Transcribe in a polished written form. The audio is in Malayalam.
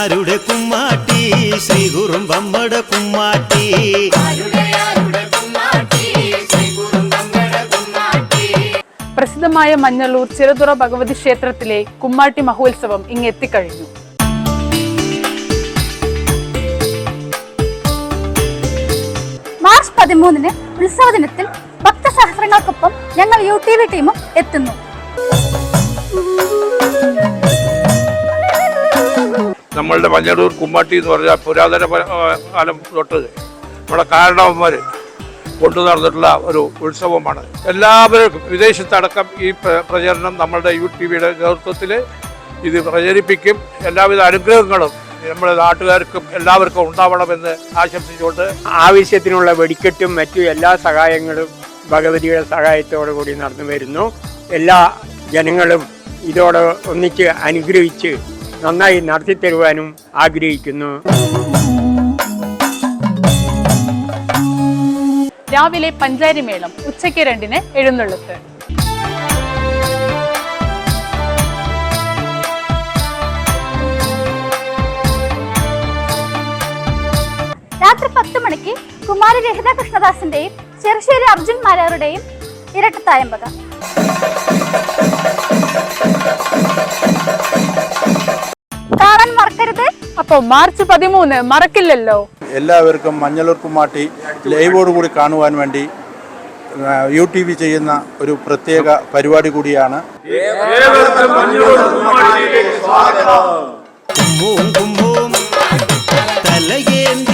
ആരുടെ കുമ്മാട്ടി ശ്രീ കുറുമ്പമ്മട കുമ്മാട്ടി. പ്രസിദ്ധമായ മഞ്ഞളൂർ ചെറുതുറ ഭഗവതി ക്ഷേത്രത്തിലെ കുമ്മാട്ടി മഹോത്സവം ഇങ്ങെത്തിക്കഴിഞ്ഞു. മാർച്ച് 13 ഉത്സവ ദിനത്തിൽ ഭക്തസഹസ്രങ്ങൾക്കൊപ്പം ഞങ്ങൾ UTV ടീമും എത്തുന്നു. നമ്മളുടെ മഞ്ഞളൂർ കുമ്മാട്ടി എന്ന് പറഞ്ഞാൽ പുരാതന കാലം തൊട്ട് നമ്മുടെ കാരണവന്മാർ കൊണ്ടു നടന്നിട്ടുള്ള ഒരു ഉത്സവമാണ്. എല്ലാവർക്കും വിദേശത്തടക്കം ഈ പ്രചരണം നമ്മളുടെ UTVയുടെ നേതൃത്വത്തിൽ ഇത് പ്രചരിപ്പിക്കും. എല്ലാവിധ അനുഗ്രഹങ്ങളും നമ്മുടെ നാട്ടുകാർക്കും എല്ലാവർക്കും ഉണ്ടാവണമെന്ന് ആശംസിച്ചുകൊണ്ട് ആവശ്യത്തിനുള്ള വെടിക്കെട്ടും മറ്റു എല്ലാ സഹായങ്ങളും ഭഗവതിയുടെ സഹായത്തോടു കൂടി നടന്നു വരുന്നു. എല്ലാ ജനങ്ങളും ഇതോടെ ഒന്നിച്ച് അനുഗ്രഹിച്ച് നന്നായി നടത്തിത്തരുവാനും ആഗ്രഹിക്കുന്നു. രാവിലെ പഞ്ചാരി മേളം, ഉച്ചയ്ക്ക് 2-ന് എഴുന്നള്ളത്ത്. രാത്രി 10 മണിക്ക് കുമാരി രഹിത കൃഷ്ണദാസിന്റെയും ചെറുശ്ശേരി അർജുൻ മാരാരുടെയും ഇരട്ടത്തായമ്പക. കാണാൻ മറക്കരുത്. അപ്പോ മാർച്ച് 13 മറക്കില്ലല്ലോ. എല്ലാവർക്കും മഞ്ഞളൂർ കുമ്മാട്ടി ലൈവോടുകൂടി കാണുവാൻ വേണ്ടി UTV ചെയ്യുന്ന ഒരു പ്രത്യേക പരിപാടി കൂടിയാണ്. തലയേന്തി